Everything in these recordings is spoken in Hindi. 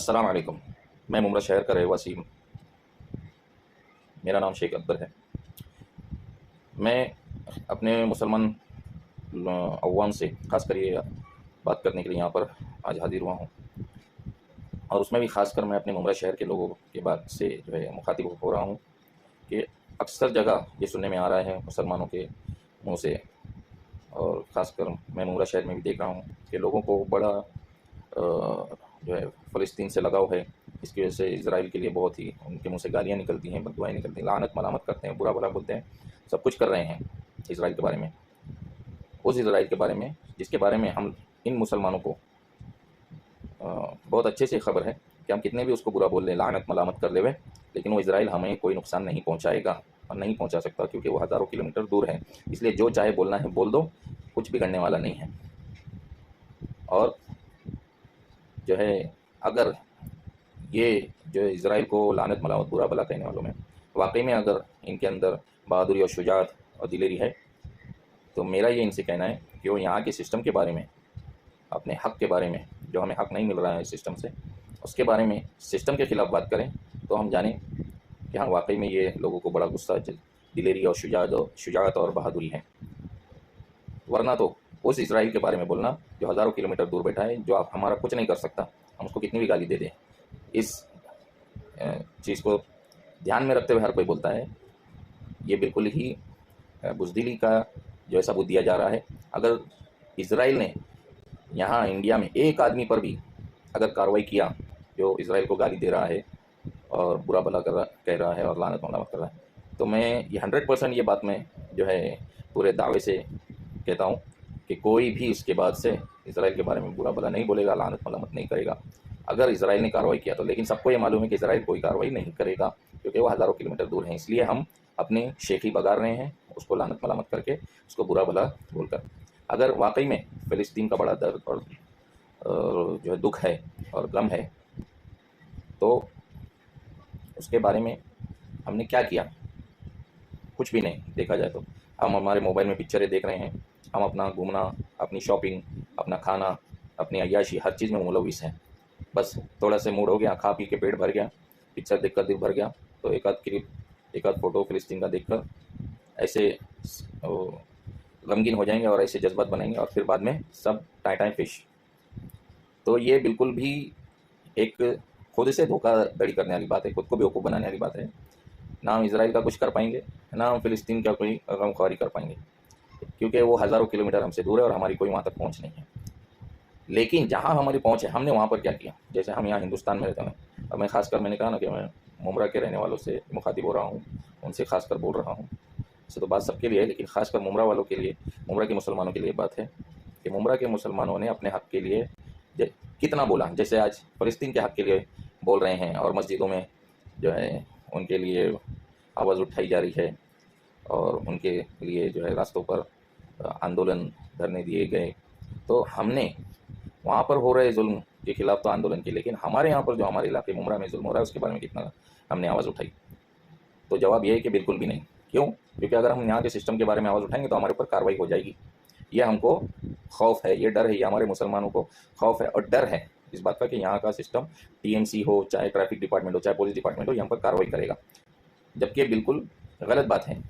अस्सलाम वालेकुम। मैं मुमरा शहर का रहवासी हूँ। मेरा नाम शेख अकबर है। मैं अपने मुसलमान अवाम से ख़ासकर ये बात करने के लिए यहाँ पर आज हाज़िर हुआ हूँ, और उसमें भी ख़ासकर मैं अपने मुमरा शहर के लोगों के बात से जो है मुखातिब हो रहा हूँ कि अक्सर जगह ये सुनने में आ रहा है मुसलमानों के मुँह से, और ख़ासकर मैं मुमरा शहर में भी देख रहा हूँ कि लोगों को बड़ा जो है फ़लस्तीन से लगाव है। इसकी वजह से इज़राइल के लिए बहुत ही उनके मुँह से गालियाँ निकलती हैं, बददुआएँ निकलती हैं, लानत मलामत करते हैं, बुरा भला बोलते हैं, सब कुछ कर रहे हैं इज़राइल के बारे में। उस इज़राइल के बारे में जिसके बारे में हम इन मुसलमानों को बहुत अच्छे से खबर है कि हम कितने भी उसको बुरा बोल लें, लानत मलामत कर लें, लेकिन वो इज़राइल हमें कोई नुकसान नहीं पहुँचाएगा और नहीं पहुँचा सकता, क्योंकि वो हज़ारों किलोमीटर दूर है। इसलिए जो चाहे बोलना है बोल दो, कुछ बिगड़ने वाला नहीं है। और जो है अगर ये जो इज़राइल को लानत मलामत बुरा भला कहने वालों में वाकई में अगर इनके अंदर बहादुरी और शुजाअत और दिलेरी है, तो मेरा ये इनसे कहना है कि वो यहाँ के सिस्टम के बारे में, अपने हक़ के बारे में, जो हमें हक़ नहीं मिल रहा है सिस्टम से, उसके बारे में सिस्टम के ख़िलाफ़ बात करें, तो हम जानें कि हाँ वाकई में ये लोगों को बड़ा गुस्सा, दिलेरी और शुजाअत और बहादुरी है। वरना तो उस इज़राइल के बारे में बोलना जो हज़ारों किलोमीटर दूर बैठा है, जो आप हमारा कुछ नहीं कर सकता, हम उसको कितनी भी गाली दे दें, इस चीज़ को ध्यान में रखते हुए हर कोई बोलता है, ये बिल्कुल ही बुज़दिली का जो है सबूत दिया जा रहा है। अगर इज़राइल ने यहाँ इंडिया में एक आदमी पर भी अगर कार्रवाई किया जो इज़राइल को गाली दे रहा है और बुरा भला कह रहा है और लानत मलामत कर रहा है, तो मैं ये 100% ये बात मैं जो है पूरे दावे से कहता हूँ कि कोई भी इसके बाद से इज़राइल के बारे में बुरा भला नहीं बोलेगा, लानत मलामत नहीं करेगा। अगर इज़राइल ने कार्रवाई किया तो, लेकिन सबको ये मालूम है कि इज़राइल कोई कार्रवाई नहीं करेगा, क्योंकि वो हज़ारों किलोमीटर दूर हैं। इसलिए हम अपनी शेखी बगार रहे हैं उसको लानत मलामत करके, उसको बुरा भला बोलकर। अगर वाकई में फ़लस्तीन का बड़ा दर्द और जो है दुख है और गम है, तो उसके बारे में हमने क्या किया? कुछ भी नहीं। देखा जाए तो हम हमारे मोबाइल में पिक्चरें देख रहे हैं, हम अपना घूमना, अपनी शॉपिंग, अपना खाना, अपनी अय्याशी हर चीज़ में मुलविस हैं। बस थोड़ा सा मूड हो गया, खा पी के पेट भर गया, पिक्चर देखकर दिल भर गया, तो एक आध क्लिप, एक आध फ़ोटो फ़िलिस्तीन का देखकर ऐसे गमगीन हो जाएंगे और ऐसे जज्बात बनाएंगे, और फिर बाद में सब टाई फिश। तो ये बिल्कुल भी एक खुद से धोखाधड़ी करने वाली बात है, खुद को बेवकूफ़ बनाने वाली बात है। ना हम इज़राइल का कुछ कर पाएंगे, ना हम फ़िलिस्तीन का कोई गमख्वारी कर पाएंगे, क्योंकि वो हज़ारों किलोमीटर हमसे दूर है और हमारी कोई वहाँ तक पहुँच नहीं है। लेकिन जहाँ हमारी पहुँच है, हमने वहाँ पर क्या किया? जैसे हम यहाँ हिंदुस्तान में रहते हैं, और मैं ख़ासकर मैंने कहा ना कि मैं मुमरा के रहने वालों से मुखातिब हो रहा हूँ, उनसे ख़ासकर बोल रहा हूँ। वैसे तो बात सबके लिए है, लेकिन ख़ासकर मुमरा वालों के लिए, मुमरा के मुसलमानों के लिए बात है कि मुमरा के मुसलमानों ने अपने हक़ के लिए कितना बोला। जैसे आज फ़लस्तीन के हक़ के लिए बोल रहे हैं, और मस्जिदों में जो है उनके लिए आवाज़ उठाई जा रही है, और उनके लिए जो है रास्तों पर आंदोलन धरने दिए गए। तो हमने वहाँ पर हो रहे जुल्म के खिलाफ तो आंदोलन की, लेकिन हमारे यहाँ पर जो हमारे इलाके मुमरा में जुल्म हो रहा है उसके बारे में कितना हमने आवाज़ उठाई? तो जवाब ये है कि बिल्कुल भी नहीं। क्यों? क्योंकि अगर हम यहाँ के सिस्टम के बारे में आवाज़ उठाएंगे तो हमारे ऊपर कार्रवाई हो जाएगी। ये हमको खौफ है, ये डर है, ये हमारे मुसलमानों को खौफ है और डर है इस बात का कि यहाँ का सिस्टम टीएमसी हो, चाहे ट्रैफिक डिपार्टमेंट हो, चाहे पुलिस डिपार्टमेंट हो, यहाँ पर कार्रवाई करेगा। जबकि ये बिल्कुल गलत बात है।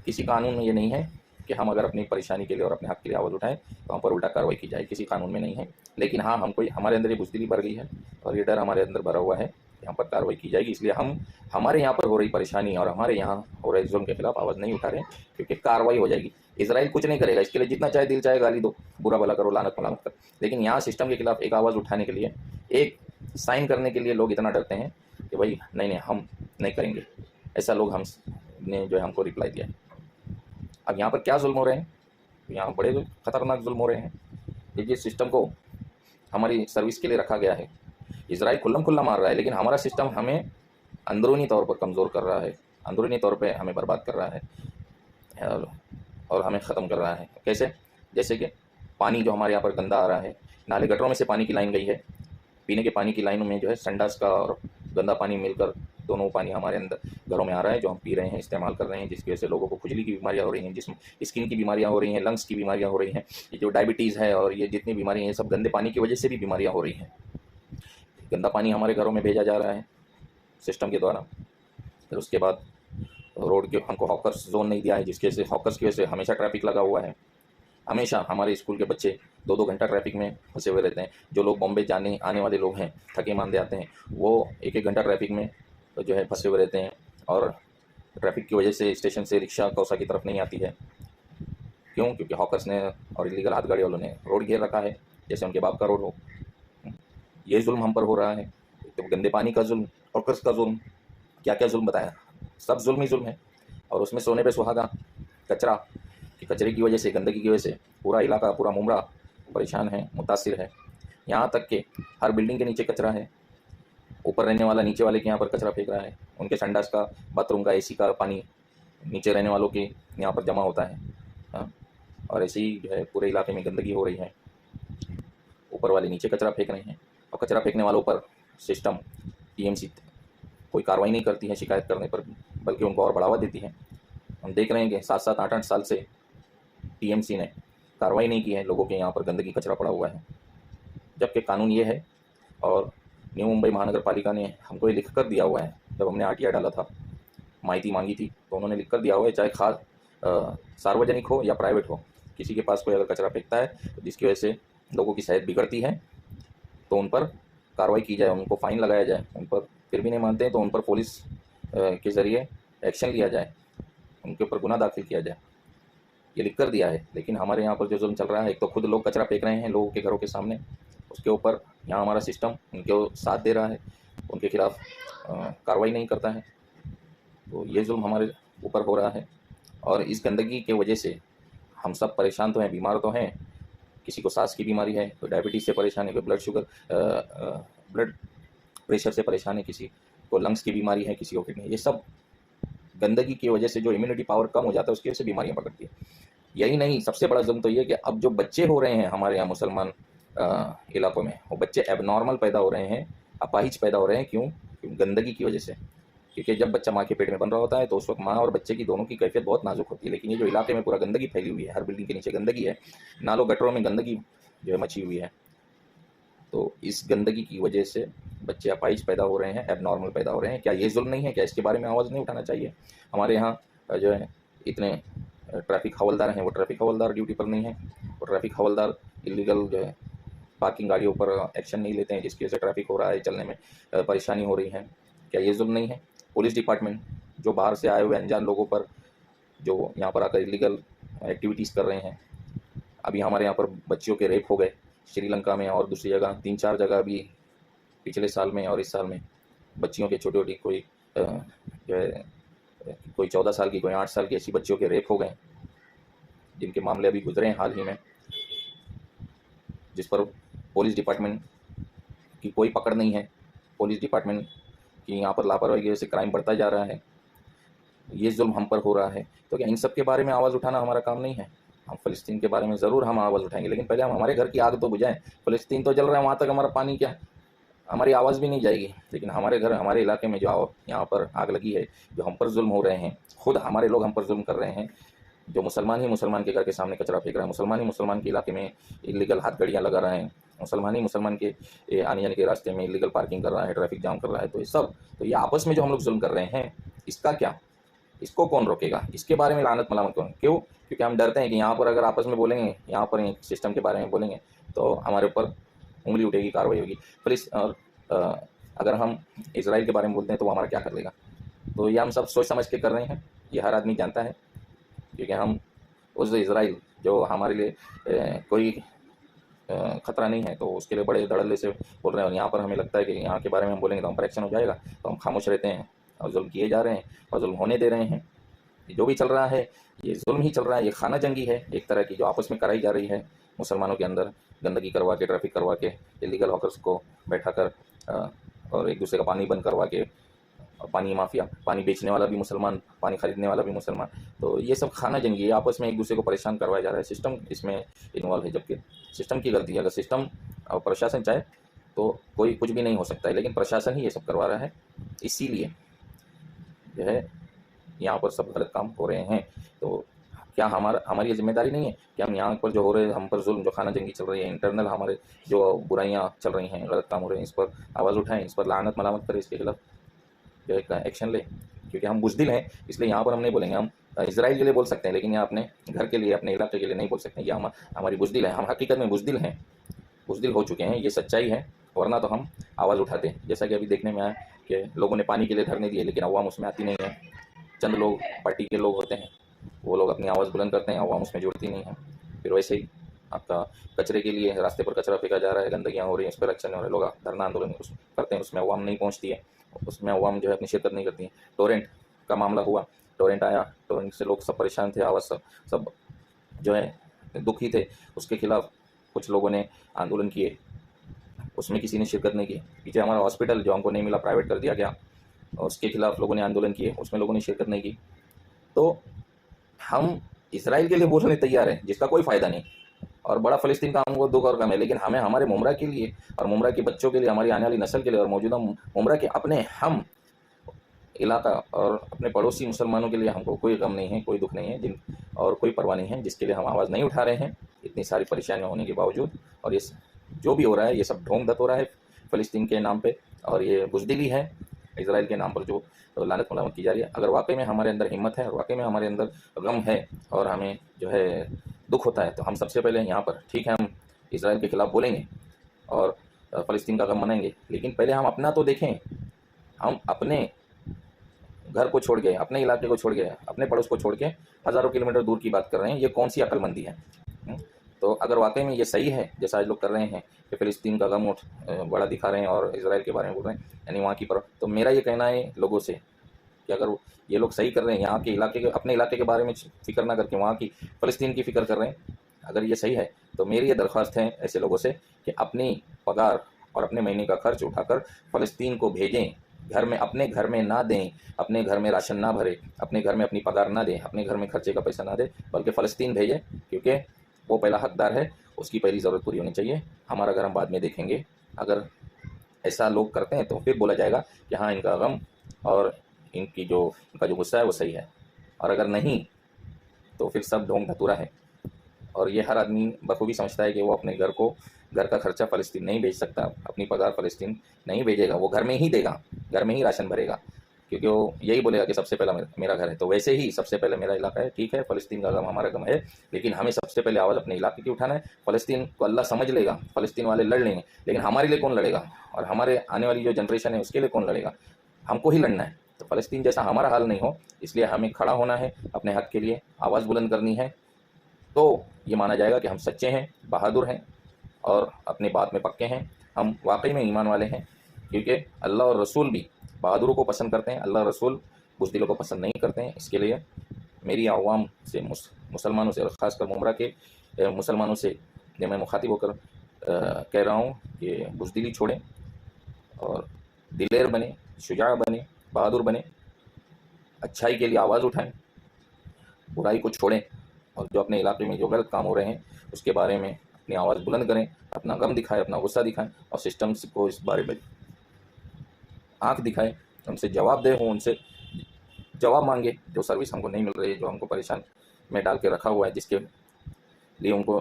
किसी कानून में ये नहीं है कि हम अगर अपनी परेशानी के लिए और अपने हक़ के लिए आवाज़ उठाएं तो हम पर उल्टा कार्रवाई की जाए, किसी कानून में नहीं है। लेकिन हाँ, हमको हमारे अंदर ये बुज़दिली भर गई है और ये डर हमारे अंदर भरा हुआ है कि हम पर कार्रवाई की जाएगी। इसलिए हम हमारे यहाँ पर हो रही परेशानी और हमारे यहाँ हो रहे जुल्म के खिलाफ आवाज़ नहीं उठा रहे, क्योंकि कार्रवाई हो जाएगी। इज़राइल कुछ नहीं करेगा, इसके लिए जितना चाहे दिल चाहे गाली दो, बुरा भला करो, लानत मलामत करो, लेकिन यहाँ सिस्टम के खिलाफ एक आवाज़ उठाने के लिए, एक साइन करने के लिए लोग इतना डरते हैं कि भाई नहीं नहीं हम नहीं करेंगे। ऐसा लोग हमने जो है हमको रिप्लाई दिया है। अब यहाँ पर क्या जुल्म हो रहे हैं? यहाँ बड़े ख़तरनाक जुल्म हो रहे हैं। ये जिस सिस्टम को हमारी सर्विस के लिए रखा गया है, इज़राइल खुल्लम खुल्ला मार रहा है, लेकिन हमारा सिस्टम हमें अंदरूनी तौर पर कमज़ोर कर रहा है, अंदरूनी तौर पे हमें बर्बाद कर रहा है और हमें ख़त्म कर रहा है। कैसे? जैसे कि पानी जो हमारे यहाँ पर गंदा आ रहा है, नाले गटरों में से पानी की लाइन गई है, पीने के पानी की लाइनों में जो है संडास का और गंदा पानी मिलकर दोनों पानी हमारे अंदर घरों में आ रहा है, जो हम पी रहे हैं, इस्तेमाल कर रहे हैं, जिसकी वजह से लोगों को खुजली की बीमारियाँ हो रही हैं, जिसमें स्किन की बीमारियाँ हो रही हैं, लंग्स की बीमारियाँ हो रही हैं, ये जो डायबिटीज़ है और ये जितनी बीमारियाँ हैं, ये सब गंदे पानी की वजह से भी बीमारियाँ हो रही हैं। गंदा पानी हमारे घरों में भेजा जा रहा है सिस्टम के द्वारा। फिर उसके बाद रोड के हमको हॉकर्स जोन नहीं दिया है, जिसकी वजह से हॉकर्स की वजह से हमेशा ट्रैफिक लगा हुआ है। हमेशा हमारे स्कूल के बच्चे 2-2 घंटा ट्रैफिक में फंसे हुए रहते हैं। जो लोग बॉम्बे जाने आने वाले लोग हैं, थके मांदे आते हैं, वो 1-1 घंटा ट्रैफिक में जो है फंसे हुए रहते हैं और ट्रैफिक की वजह से स्टेशन से रिक्शा कौसा की तरफ नहीं आती है। क्यों? क्योंकि हॉकर्स ने और इलीगल हाथ गाड़ी वालों ने रोड घेर रखा है, जैसे उनके बाप का रोड हो। ये जुल्म हम पर हो रहा है। तो गंदे पानी का जुल्म, हॉकर्स का जुल्म, क्या-क्या जुल्म बताया? सब जुल्म ही जुल्म है। और उसमें सोने पे सुहागा, कचरा, कि कचरे की वजह से, गंदगी की वजह से पूरा इलाका, पूरा मुमरा परेशान है, मुतासिर है। यहाँ तक कि हर बिल्डिंग के नीचे कचरा है। ऊपर रहने वाला नीचे वाले के यहाँ पर कचरा फेंक रहा है। उनके संडास का, बाथरूम का, एसी का पानी नीचे रहने वालों के यहाँ पर जमा होता है। हाँ, और ऐसे ही जो है पूरे इलाके में गंदगी हो रही है। ऊपर वाले नीचे कचरा फेंक रहे हैं और कचरा फेंकने वालों पर सिस्टम टीएमसी कोई कार्रवाई नहीं करती है शिकायत करने पर, बल्कि उनको और बढ़ावा देती है। हम देख रहे हैं कि 7-7, 8-8 साल से टीएमसी ने कार्रवाई नहीं की है, लोगों के यहाँ पर गंदगी कचरा पड़ा हुआ है। जबकि कानून ये है, और न्यू मुंबई महानगर पालिका ने हमको ये लिख कर दिया हुआ है, जब हमने आरटीआई डाला था, माहिती मांगी थी, तो उन्होंने लिख कर दिया हुआ है, चाहे खास सार्वजनिक हो या प्राइवेट हो, किसी के पास कोई अगर कचरा फेंकता है तो जिसकी वजह से लोगों की सेहत बिगड़ती है, तो उन पर कार्रवाई की जाए, उनको फ़ाइन लगाया जाए। उन पर फिर भी नहीं मानते हैं तो उन पर पुलिस के ज़रिए एक्शन लिया जाए, उनके ऊपर गुना दाखिल किया जाए, ये लिख कर दिया है। लेकिन हमारे यहाँ पर जो जुल्म चल रहा है, एक तो खुद लोग कचरा फेंक रहे हैं लोगों के घरों के सामने, उसके ऊपर यहाँ हमारा सिस्टम उनके साथ दे रहा है, उनके खिलाफ कार्रवाई नहीं करता है। तो ये जुल्म हमारे ऊपर हो रहा है और इस गंदगी के वजह से हम सब परेशान तो हैं, बीमार तो हैं। किसी को सांस की बीमारी है, कोई डायबिटीज़ से परेशान है, कोई ब्लड प्रेशर से परेशान है, किसी को लंग्स की बीमारी है, किसी को किडनी। ये सब गंदगी की वजह से जो इम्यूनिटी पावर कम हो जाता है उसकी वजह से बीमारियां पकड़ती है। यही नहीं, सबसे बड़ा जुल्म तो ये कि अब जो बच्चे हो रहे हैं हमारे यहाँ मुसलमान इलाकों में, वो बच्चे एबनॉर्मल पैदा हो रहे हैं, अपाहिज पैदा हो रहे हैं। क्यों? गंदगी की वजह से। क्योंकि जब बच्चा माँ के पेट में बन रहा होता है तो उस वक्त माँ और बच्चे की दोनों की कैफियत बहुत नाजुक होती है। लेकिन ये जो इलाके में पूरा गंदगी फैली हुई है, हर बिल्डिंग के नीचे गंदगी है, नालों गटरों में गंदगी जो है मची हुई है, तो इस गंदगी की वजह से बच्चे अपाहिज पैदा हो रहे हैं, एबनॉर्मल पैदा हो रहे हैं। क्या ये जुल्म नहीं है? क्या इसके बारे में आवाज़ नहीं उठाना चाहिए? हमारे यहाँ जो है इतने ट्रैफिक हवलदार हैं, वो ट्रैफिक हवलदार ड्यूटी पर नहीं है। वो ट्रैफिक हवलदार इलीगल जो है पार्किंग गाड़ियों पर एक्शन नहीं लेते हैं, जिसकी वजह से ट्रैफिक हो रहा है, चलने में परेशानी हो रही है। क्या ये जुल्म नहीं है? पुलिस डिपार्टमेंट जो बाहर से आए हुए अनजान लोगों पर जो यहाँ पर आकर इलीगल एक्टिविटीज़ कर रहे हैं, अभी हमारे यहाँ पर बच्चियों के रेप हो गए श्रीलंका में और दूसरी जगह, 3-4 जगह अभी पिछले साल में और इस साल में बच्चियों के छोटी-छोटी कोई जो है कोई 14 साल की, कोई 8 साल की ऐसी बच्चियों के रेप हो गए, जिनके मामले अभी गुजरे हैं हाल ही में, जिस पर पुलिस डिपार्टमेंट की कोई पकड़ नहीं है। पुलिस डिपार्टमेंट की यहाँ पर लापरवाही की वजह से क्राइम बढ़ता जा रहा है। ये जुल्म हम पर हो रहा है। तो क्या इन सब के बारे में आवाज़ उठाना हमारा काम नहीं है? हम फ़लस्तीन के बारे में ज़रूर हम आवाज़ उठाएंगे, लेकिन पहले हम हमारे घर की आग तो बुझाएं। फ़लस्तीन तो जल रहा है, वहाँ तक हमारा पानी क्या, हमारी आवाज़ भी नहीं जाएगी। लेकिन हमारे घर, हमारे इलाके में जो यहाँ पर आग लगी है, जो हम पर जुल्म हो रहे हैं, खुद हमारे लोग हम पर जुल्म कर रहे हैं। जो मुसलमान ही मुसलमान के घर के सामने कचरा फेंक रहा है, मुसलमान ही मुसलमान के इलाके में इलीगल हाथ गाड़ियाँ लगा रहे हैं, मुसलमान ही मुसलमान के आने जाने के रास्ते में इलीगल पार्किंग कर रहा है, ट्रैफिक जाम कर रहा है। तो ये आपस में जो हम लोग जुल्म कर रहे हैं, इसका क्या? इसको कौन रोकेगा? इसके बारे में लानत मलामत कौन? क्यों? क्योंकि हम डरते हैं कि यहाँ पर अगर आपस में बोलेंगे, यहाँ पर सिस्टम के बारे में बोलेंगे, तो हमारे ऊपर उंगली उठेगी, कार्रवाई होगी। पुलिस और अगर हम इसराइल के बारे में बोलते हैं तो वो हमारा क्या कर लेगा? तो ये हम सब सोच समझ के कर रहे हैं, ये हर आदमी जानता है। क्योंकि हम उस इसराइल जो हमारे लिए कोई खतरा नहीं है, तो उसके लिए बड़े धड़ल्ले से बोल रहे हैं। और यहाँ पर हमें लगता है कि यहाँ के बारे में हम बोलेंगे तो हम पर एक्शन हो जाएगा, तो हम खामोश रहते हैं और जुल्म किए जा रहे हैं और जुल्म होने दे रहे हैं। जो भी चल रहा है ये जुल्म ही चल रहा है, ये खाना जंगी है एक तरह की, जो आपस में कराई जा रही है मुसलमानों के अंदर, गंदगी करवा के, ट्रैफिक करवा के, इलीगल हॉकर्स को बैठा कर और एक दूसरे का पानी बंद करवा के, और पानी माफिया, पानी बेचने वाला भी मुसलमान, पानी खरीदने वाला भी मुसलमान। तो ये सब खाना जंगी है, आपस में एक दूसरे को परेशान करवाया जा रहा है। सिस्टम इसमें इन्वॉल्व है, जबकि सिस्टम की गलती है। अगर सिस्टम और प्रशासन चाहे तो कोई कुछ भी नहीं हो सकता है, लेकिन प्रशासन ही ये सब करवा रहा है। इसीलिए जो है यहाँ पर सब गलत काम हो रहे हैं। तो क्या हमारी ये जिम्मेदारी नहीं है कि हम यहाँ पर जो हो रहे, हम पर जुल्म, जो खाना जंगी चल रही है, इंटरनल हमारे जो बुराइयाँ चल रही हैं, गलत काम हो रहे हैं, इस पर आवाज़ उठाएं, इस पर लानत मलामत करें, इसके खिलाफ जो एक एक्शन लें। क्योंकि हम बुज़दिल हैं, इसलिए यहाँ पर हम नहीं बोलेंगे। हम इसराइल के लिए बोल सकते हैं, लेकिन यहाँ अपने घर के लिए, अपने इलाके के लिए नहीं बोल सकते। ये हमारी बुज़दिल है, हम हकीकत में बुज़दिल हैं, बुज़दिल हो चुके हैं, ये सच्चाई है। वरना तो हम आवाज़ उठाते हैं। जैसा कि अभी देखने में आया कि लोगों ने पानी के लिए धरने दिए, लेकिन अवाम उसमें आती नहीं है। चंद लोग, पार्टी के लोग होते हैं, वो लोग अपनी आवाज़ बुलंद करते हैं, अवाम उसमें जुड़ती नहीं है। फिर वैसे ही आपका कचरे के लिए रास्ते पर कचरा फेंका जा रहा है, गंदगियाँ हो रही हैं, उस पर एक्शन नहीं हो रहे, लोग धरना आंदोलन करते हैं, उसमें अवाम नहीं पहुँचती है, उसमें अवाम जो है अपनी शिरकत नहीं करती है। टोरेंट का मामला हुआ, टोरेंट आया, टोरेंट से लोग सब परेशान थे, आवाज़ सब जो है दुखी थे, उसके खिलाफ कुछ लोगों ने आंदोलन किए, उसमें किसी ने शिरकत नहीं की। पीछे हमारा हॉस्पिटल जो हमको नहीं मिला, प्राइवेट कर दिया गया, उसके खिलाफ लोगों ने आंदोलन किए, उसमें लोगों ने शिरकत नहीं की। तो हम इसराइल के लिए बोलने तैयार हैं, जिसका कोई फ़ायदा नहीं, और बड़ा फ़लस्तीन का हमको दुख और गम है, लेकिन हमें हमारे मुमरा के लिए और मुमरा के बच्चों के लिए, हमारी आने वाली नस्ल के लिए और मौजूदा मुमरा के अपने हम इलाका और अपने पड़ोसी मुसलमानों के लिए हमको कोई गम नहीं है, कोई दुख नहीं है, और कोई परवाह नहीं है, जिसके लिए हम आवाज़ नहीं उठा रहे हैं इतनी सारी परेशानियाँ होने के बावजूद। और ये जो भी हो रहा है, ये सब ढोंग धत हो रहा है फ़लस्तीन के नाम पे, और ये बुज़दिली है इसराइल के नाम पर जो लानत मलामत की जा रही है। अगर वाकई में हमारे अंदर हिम्मत है और वाकई में हमारे अंदर गम है और हमें जो है दुख होता है, तो हम सबसे पहले यहाँ पर, ठीक है, हम इसराइल के खिलाफ बोलेंगे और फ़लस्तीन का गम मनाएंगे, लेकिन पहले हम अपना तो देखें। हम अपने घर को छोड़ के, अपने इलाके को छोड़ के, अपने पड़ोस को छोड़ के हज़ारों किलोमीटर दूर की बात कर रहे हैं, ये कौन सी अक्लमंदी है? तो अगर वाकई में ये सही है, जैसा आज लोग कर रहे हैं कि फ़लस्तीन का गम बड़ा दिखा रहे हैं और इसराइल के बारे में बोल रहे हैं, यानी वहाँ की पर, तो मेरा ये कहना है लोगों से कि अगर ये लोग सही कर रहे हैं, यहाँ के इलाके के, अपने इलाके के बारे में फ़िक्र ना करके वहाँ की फ़लस्तीन की फ़िक्र कर रहे हैं, अगर ये सही है, तो मेरी ये दरख्वास्त है ऐसे लोगों से कि अपनी पगार और अपने महीने का खर्च उठाकर फ़लस्तीन को भेजें। घर में, अपने घर में ना दें, अपने घर में राशन ना भरे, अपने घर में अपनी पगार ना दें, अपने घर में खर्चे का पैसा ना दें, बल्कि फ़लस्तीन भेजें, क्योंकि वो पहला हकदार है, उसकी पहली ज़रूरत पूरी होनी चाहिए। हमारा घर हम बाद में देखेंगे। अगर ऐसा लोग करते हैं तो फिर बोला जाएगा कि हाँ, इनका गम और इनका जो गुस्सा है वो सही है, और अगर नहीं तो फिर सब ढोंग धतूरा है। और ये हर आदमी बखूबी समझता है कि वो अपने घर का खर्चा फ़लस्तीन नहीं भेज सकता, अपनी पगार फ़लस्तीन नहीं भेजेगा, वो घर में ही देगा, घर में ही राशन भरेगा, क्योंकि वो यही बोलेगा कि सबसे पहला मेरा घर है। तो वैसे ही सबसे पहले मेरा इलाका है, ठीक है, फ़लस्तीन का गम हमारा गम है, लेकिन हमें सबसे पहले आवाज़ अपने इलाके की उठाना है। फ़लस्तीन को अल्लाह समझ लेगा, फ़लस्तीन वाले लड़ लेंगे, लेकिन हमारे लिए कौन लड़ेगा? और हमारे आने वाली जो जनरेशन है उसके लिए कौन लड़ेगा? हमको ही लड़ना है। तो फ़लस्तीन जैसा हमारा हाल नहीं हो, इसलिए हमें खड़ा होना है, अपने हक़ के लिए आवाज़ बुलंद करनी है। तो ये माना जाएगा कि हम सच्चे हैं, बहादुर हैं और अपनी बात में पक्के हैं, हम वाकई में ईमान वाले हैं, क्योंकि अल्लाह और रसूल भी बहादुरों को पसंद करते हैं, अल्लाह और रसूल बुज़दिलों को पसंद नहीं करते हैं। इसके लिए मेरी आवाम से, मुसलमानों से, और ख़ासकर मुमरा के मुसलमानों से ये मैं मुखातिब होकर कह रहा हूँ कि बुज़दिली छोड़ें और दिलेर बने, शुजा बने, बहादुर बने, अच्छाई के लिए आवाज़ उठाएँ, बुराई को छोड़ें, और जो अपने इलाके में जो गलत काम हो रहे हैं उसके बारे में अपनी आवाज़ बुलंद करें, अपना गम दिखाएं, अपना गुस्सा दिखाएं, और सिस्टम को इस बारे में आंख दिखाएं, उनसे जवाब दें, उनसे जवाब मांगे। जो सर्विस हमको नहीं मिल रही है, जो हमको परेशान में डाल के रखा हुआ है, जिसके लिए उनको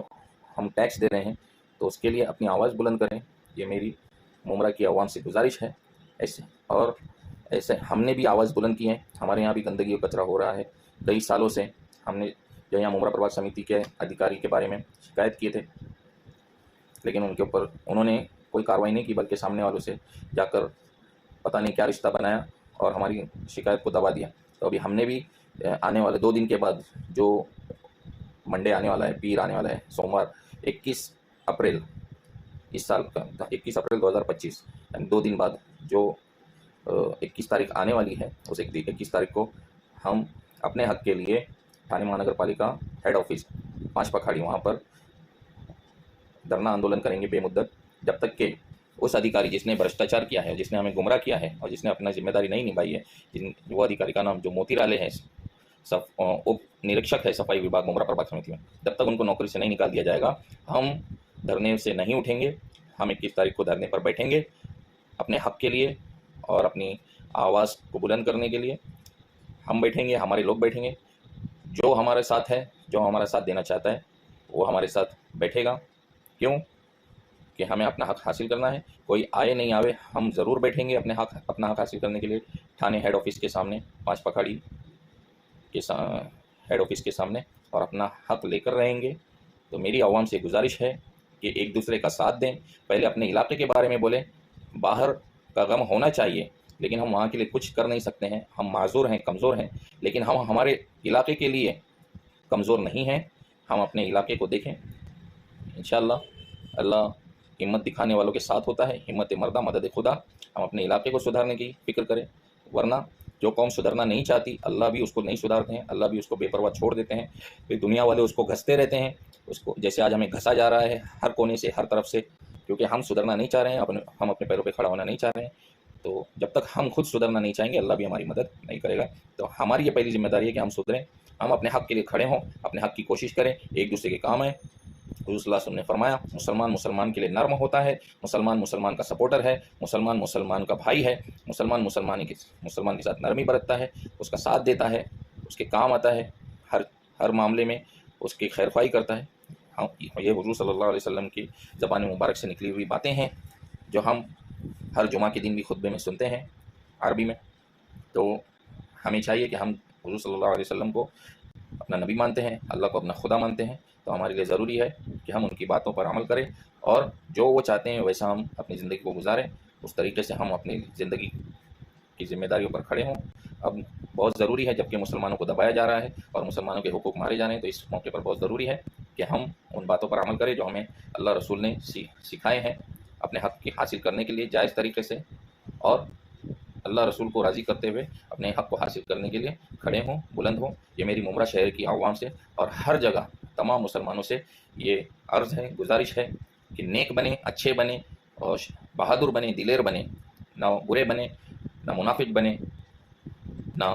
हम टैक्स दे रहे हैं, तो उसके लिए अपनी आवाज़ बुलंद करें। ये मेरी मुमरा की आवाम से गुजारिश है। ऐसे हमने भी आवाज़ बुलंद की है, हमारे यहाँ भी गंदगी और कचरा हो रहा है। कई सालों से हमने जो यहाँ मुमरा प्रभाग समिति के अधिकारी के बारे में शिकायत किए थे, लेकिन उनके ऊपर उन्होंने कोई कार्रवाई नहीं की, बल्कि सामने वालों से जाकर पता नहीं क्या रिश्ता बनाया और हमारी शिकायत को दबा दिया। तो अभी हमने भी आने वाले 2 दिन के बाद, जो मंडे आने वाला है, पीर आने वाला है, सोमवार 21 अप्रैल इस साल का, 21 अप्रैल 2025, यानी 2 दिन बाद जो 21 तारीख आने वाली है, उस 21 तारीख को हम अपने हक़ के लिए ठाणे महानगर पालिका हेड ऑफिस 5 पखाड़ी, वहाँ पर धरना आंदोलन करेंगे बेमुद्दत, जब तक कि उस अधिकारी जिसने भ्रष्टाचार किया है, जिसने हमें गुमराह किया है और जिसने अपना जिम्मेदारी नहीं निभाई है, वो अधिकारी का नाम जो मोतीराले है, उप निरीक्षक है सफाई विभाग मुमरा प्रभाग समिति में, जब तक उनको नौकरी से नहीं निकाल दिया जाएगा, हम धरने से नहीं उठेंगे। हम 21 तारीख को धरने पर बैठेंगे अपने हक़ के लिए और अपनी आवाज़ को बुलंद करने के लिए। हम बैठेंगे, हमारे लोग बैठेंगे, जो हमारे साथ है जो हमारा साथ देना चाहता है वो हमारे साथ बैठेगा। क्यों? कि हमें अपना हक हासिल करना है। कोई आए नहीं आवे, हम ज़रूर बैठेंगे अपना हक हासिल करने के लिए थाने हेड ऑफिस के सामने, पाँच पखाड़ी के हेड ऑफिस के सामने, और अपना हक लेकर रहेंगे। तो मेरी आवाम से गुजारिश है कि एक दूसरे का साथ दें। पहले अपने इलाके के बारे में बोलें। बाहर का गम होना चाहिए, लेकिन हम वहाँ के लिए कुछ कर नहीं सकते हैं। हम माजूर हैं, कमज़ोर हैं, लेकिन हम हमारे इलाके के लिए कमज़ोर नहीं हैं। हम अपने इलाके को देखें। इंशाअल्लाह अल्लाह हिम्मत दिखाने वालों के साथ होता है। हिम्मत मर्दा मदद खुदा। हम अपने इलाके को सुधारने की फ़िक्र करें, वरना जो कौम सुधरना नहीं चाहती, अल्लाह भी उसको नहीं सुधारते हैं, अल्लाह भी उसको बेपरवाह छोड़ देते हैं। फिर दुनिया वाले उसको घसते रहते हैं, उसको जैसे आज हमें घसा जा रहा है हर कोने से, हर तरफ से, क्योंकि हम सुधरना नहीं चाह रहे हैं, हम अपने पैरों पे खड़ा होना नहीं चाह रहे हैं। तो जब तक हम खुद सुधरना नहीं चाहेंगे, अल्लाह भी हमारी मदद नहीं करेगा। तो हमारी ये पहली जिम्मेदारी है कि हम सुधरें, हम अपने हक़ के लिए खड़े हों, अपने हक़ की कोशिश करें, एक दूसरे के काम आएँ। हुज़ूर सल्लल्लाहु अलैहि वसल्लम ने फरमाया, मुसलमान मुसलमान के लिए नर्म होता है, मुसलमान मुसलमान का सपोर्टर है, मुसलमान मुसलमान का भाई है, मुसलमान मुसलमान के साथ नरमी बरतता है, उसका साथ देता है, उसके काम आता है, हर हर मामले में उसकी खैरख्वाही करता है। हाँ, ये हुज़ूर सल्लल्लाहु अलैहि वसल्लम की ज़बान मुबारक से निकली हुई बातें हैं, जो हम हर जुमा के दिन भी खुतबे में सुनते हैं अरबी में। तो हमें चाहिए कि हम हुज़ूर सल्लल्लाहु अलैहि वसल्लम को अपना नबी मानते हैं, अल्लाह को अपना खुदा मानते हैं। तो हमारे लिए ज़रूरी है कि हम उनकी बातों पर अमल करें, और जो वो चाहते हैं वैसा हम अपनी ज़िंदगी को गुजारें। उस तरीके से हम अपनी ज़िंदगी की ज़िम्मेदारियों पर खड़े हों। अब बहुत ज़रूरी है, जबकि मुसलमानों को दबाया जा रहा है और मुसलमानों के हुकूक मारे जा रहे हैं, तो इस मौके पर बहुत ज़रूरी है कि हम उन बातों पर अमल करें जो हमें अल्लाह रसूल ने सिखाए हैं अपने हक़ की हासिल करने के लिए जायज़ तरीके से, और अल्लाह रसूल को राज़ी करते हुए अपने हक़ को हासिल करने के लिए खड़े हों, बुलंद हों। ये मेरी मुमरा शहर की आवाम से और हर जगह तमाम मुसलमानों से ये अर्ज़ है, गुजारिश है कि नेक बने, अच्छे बने और बहादुर बने, दिलेर बने, ना बुरे बने, ना मुनाफिक बने, ना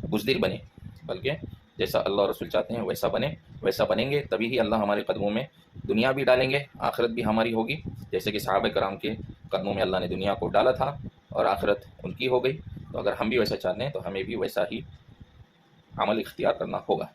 बुज़दिल बने, बल्कि जैसा अल्लाह रसूल चाहते हैं वैसा बने, वैसा बनेंगे तभी ही अल्लाह हमारे कदमों में दुनिया भी डालेंगे, आखिरत भी हमारी होगी। जैसे कि सहाबा कराम के कदमों में अल्लाह ने दुनिया को डाला था और आखिरत उनकी हो गई। तो अगर हम भी वैसा चाहते हैं तो हमें भी वैसा ही अमल इख्तियार करना होगा।